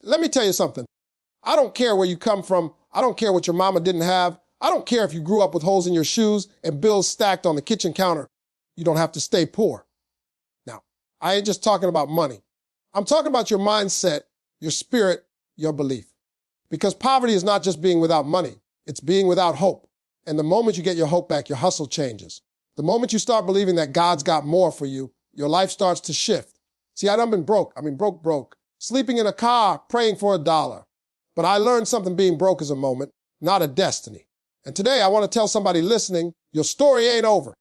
Let me tell you something. I don't care where you come from. I don't care what your mama didn't have. I don't care if you grew up with holes in your shoes and bills stacked on the kitchen counter. You don't have to stay poor. Now, I ain't just talking about money. I'm talking about your mindset, your spirit, your belief. Because poverty is not just being without money. It's being without hope. And the moment you get your hope back, your hustle changes. The moment you start believing that God's got more for you, your life starts to shift. See, I done been broke. Broke. Sleeping in a car, praying for $1. But I learned something being broke is a moment, not a destiny. And today I want to tell somebody listening, your story ain't over.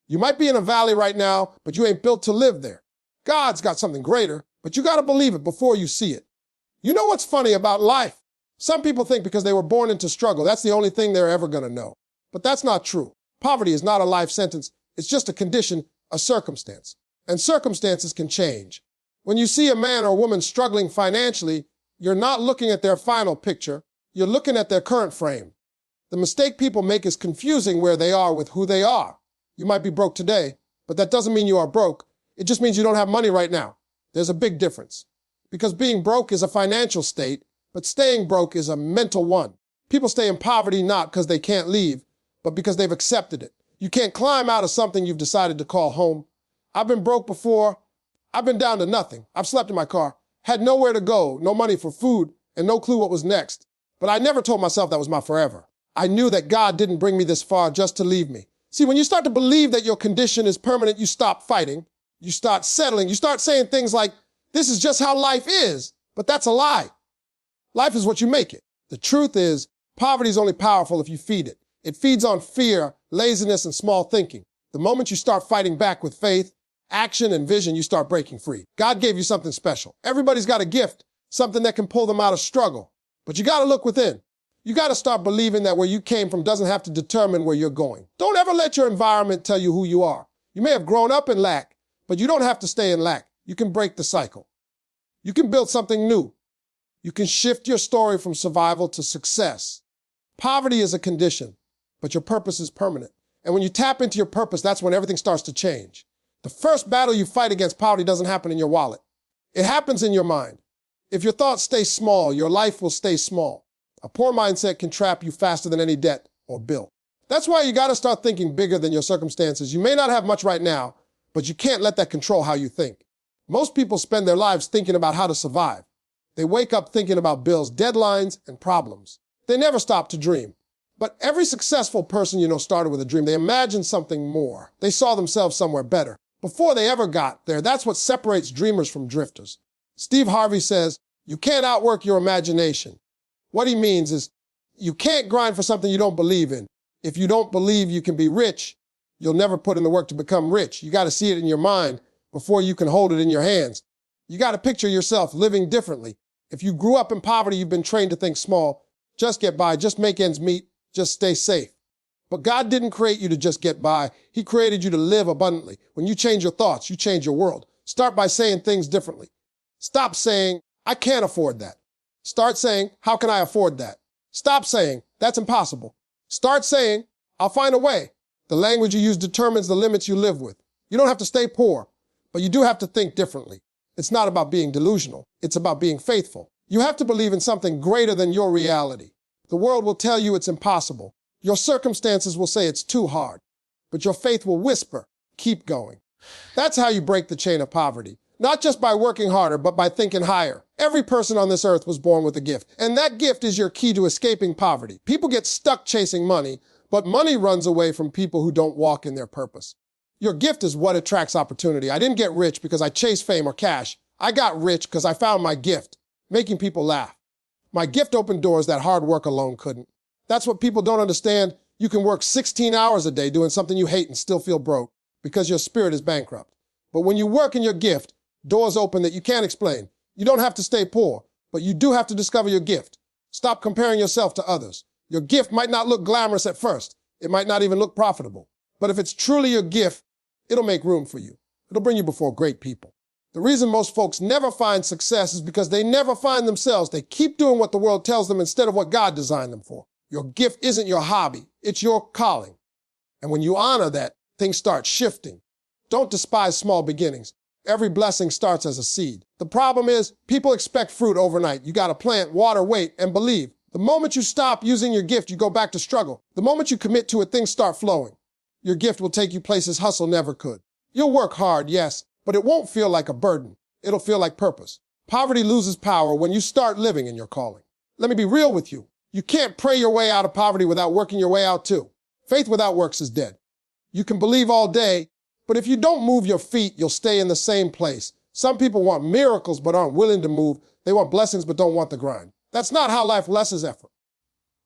You might be in a valley right now, but you ain't built to live there. God's got something greater, but you got to believe it before you see it. You know what's funny about life? Some people think because they were born into struggle, that's the only thing they're ever going to know. But that's not true. Poverty is not a life sentence. It's just a condition, a circumstance. And circumstances can change. When you see a man or woman struggling financially, you're not looking at their final picture. You're looking at their current frame. The mistake people make is confusing where they are with who they are. You might be broke today, but that doesn't mean you are broke. It just means you don't have money right now. There's a big difference. Because being broke is a financial state, but staying broke is a mental one. People stay in poverty not because they can't leave, but because they've accepted it. You can't climb out of something you've decided to call home. I've been broke before. I've been down to nothing. I've slept in my car, had nowhere to go, no money for food, and no clue what was next. But I never told myself that was my forever. I knew that God didn't bring me this far just to leave me. See, when you start to believe that your condition is permanent, you stop fighting, you start settling, you start saying things like, this is just how life is. But that's a lie. Life is what you make it. The truth is, poverty is only powerful if you feed it. It feeds on fear, laziness, and small thinking. The moment you start fighting back with faith, action, and vision, you start breaking free. God gave you something special. Everybody's got a gift, something that can pull them out of struggle. But you got to look within. You got to start believing that where you came from doesn't have to determine where you're going. Don't ever let your environment tell you who you are. You may have grown up in lack, but you don't have to stay in lack. You can break the cycle. You can build something new. You can shift your story from survival to success. Poverty is a condition, but your purpose is permanent. And when you tap into your purpose, that's when everything starts to change. The first battle you fight against poverty doesn't happen in your wallet. It happens in your mind. If your thoughts stay small, your life will stay small. A poor mindset can trap you faster than any debt or bill. That's why you got to start thinking bigger than your circumstances. You may not have much right now, but you can't let that control how you think. Most people spend their lives thinking about how to survive. They wake up thinking about bills, deadlines, and problems. They never stop to dream. But every successful person you know started with a dream. They imagined something more. They saw themselves somewhere better. Before they ever got there, that's what separates dreamers from drifters. Steve Harvey says, you can't outwork your imagination. What he means is, you can't grind for something you don't believe in. If you don't believe you can be rich, you'll never put in the work to become rich. You got to see it in your mind before you can hold it in your hands. You got to picture yourself living differently. If you grew up in poverty, you've been trained to think small. Just get by, just make ends meet, just stay safe. But God didn't create you to just get by. He created you to live abundantly. When you change your thoughts, you change your world. Start by saying things differently. Stop saying, I can't afford that. Start saying, how can I afford that? Stop saying, that's impossible. Start saying, I'll find a way. The language you use determines the limits you live with. You don't have to stay poor, but you do have to think differently. It's not about being delusional. It's about being faithful. You have to believe in something greater than your reality. The world will tell you it's impossible. Your circumstances will say it's too hard, but your faith will whisper, keep going. That's how you break the chain of poverty. Not just by working harder, but by thinking higher. Every person on this earth was born with a gift, and that gift is your key to escaping poverty. People get stuck chasing money, but money runs away from people who don't walk in their purpose. Your gift is what attracts opportunity. I didn't get rich because I chased fame or cash. I got rich because I found my gift, making people laugh. My gift opened doors that hard work alone couldn't. That's what people don't understand. You can work 16 hours a day doing something you hate and still feel broke because your spirit is bankrupt. But when you work in your gift, doors open that you can't explain. You don't have to stay poor, but you do have to discover your gift. Stop comparing yourself to others. Your gift might not look glamorous at first. It might not even look profitable. But if it's truly your gift, it'll make room for you. It'll bring you before great people. The reason most folks never find success is because they never find themselves. They keep doing what the world tells them instead of what God designed them for. Your gift isn't your hobby. It's your calling. And when you honor that, things start shifting. Don't despise small beginnings. Every blessing starts as a seed. The problem is, people expect fruit overnight. You gotta plant, water, wait, and believe. The moment you stop using your gift, you go back to struggle. The moment you commit to it, things start flowing. Your gift will take you places hustle never could. You'll work hard, yes, but it won't feel like a burden. It'll feel like purpose. Poverty loses power when you start living in your calling. Let me be real with you. You can't pray your way out of poverty without working your way out too. Faith without works is dead. You can believe all day, but if you don't move your feet, you'll stay in the same place. Some people want miracles but aren't willing to move. They want blessings but don't want the grind. That's not how life lessens effort.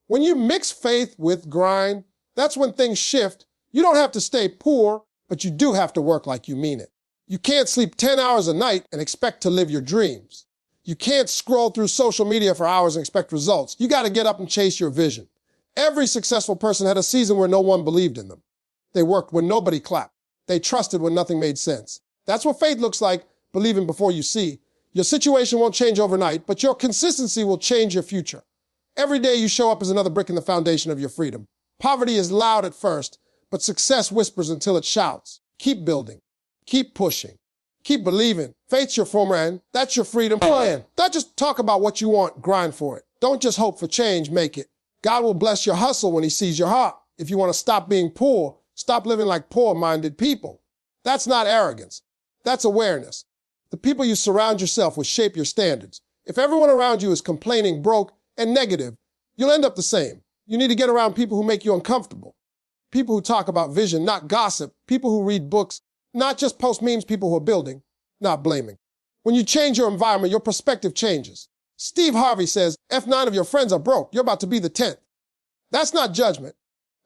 When you mix faith with grind, that's when things shift. You don't have to stay poor, but you do have to work like you mean it. You can't sleep 10 hours a night and expect to live your dreams. You can't scroll through social media for hours and expect results. You got to get up and chase your vision. Every successful person had a season where no one believed in them. They worked when nobody clapped. They trusted when nothing made sense. That's what faith looks like, believing before you see. Your situation won't change overnight, but your consistency will change your future. Every day you show up as another brick in the foundation of your freedom. Poverty is loud at first, but success whispers until it shouts. Keep building. Keep pushing. Keep believing. Faith's your friend. That's your freedom plan. Don't just talk about what you want, grind for it. Don't just hope for change, make it. God will bless your hustle when he sees your heart. If you want to stop being poor, stop living like poor-minded people. That's not arrogance. That's awareness. The people you surround yourself with shape your standards. If everyone around you is complaining, broke, and negative, you'll end up the same. You need to get around people who make you uncomfortable. People who talk about vision, not gossip. People who read books, not just post memes. People who are building, not blaming. When you change your environment, your perspective changes. Steve Harvey says, F9 of your friends are broke. You're about to be the 10th. That's not judgment.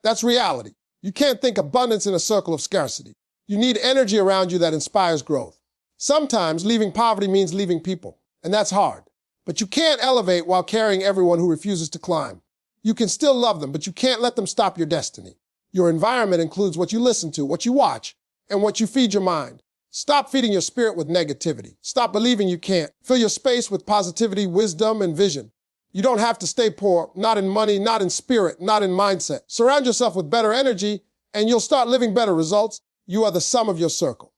That's reality. You can't think abundance in a circle of scarcity. You need energy around you that inspires growth. Sometimes leaving poverty means leaving people, and that's hard. But you can't elevate while carrying everyone who refuses to climb. You can still love them, but you can't let them stop your destiny. Your environment includes what you listen to, what you watch, and what you feed your mind. Stop feeding your spirit with negativity. Stop believing you can't. Fill your space with positivity, wisdom, and vision. You don't have to stay poor, not in money, not in spirit, not in mindset. Surround yourself with better energy, and you'll start living better results. You are the sum of your circle.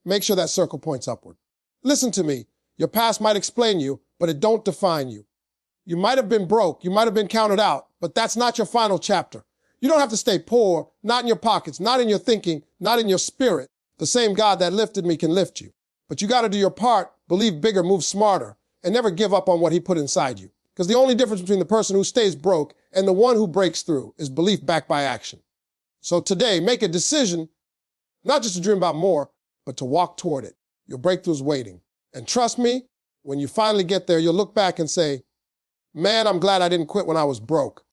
Make sure that circle points upward. Listen to me. Your past might explain you, but it don't define you. You might have been broke, you might have been counted out, but that's not your final chapter. You don't have to stay poor, not in your pockets, not in your thinking, not in your spirit. The same God that lifted me can lift you. But you got to do your part, believe bigger, move smarter, and never give up on what he put inside you. Because the only difference between the person who stays broke and the one who breaks through is belief backed by action. So today, make a decision, not just to dream about more, but to walk toward it. Your breakthrough's waiting. And trust me, when you finally get there, you'll look back and say, man, I'm glad I didn't quit when I was broke.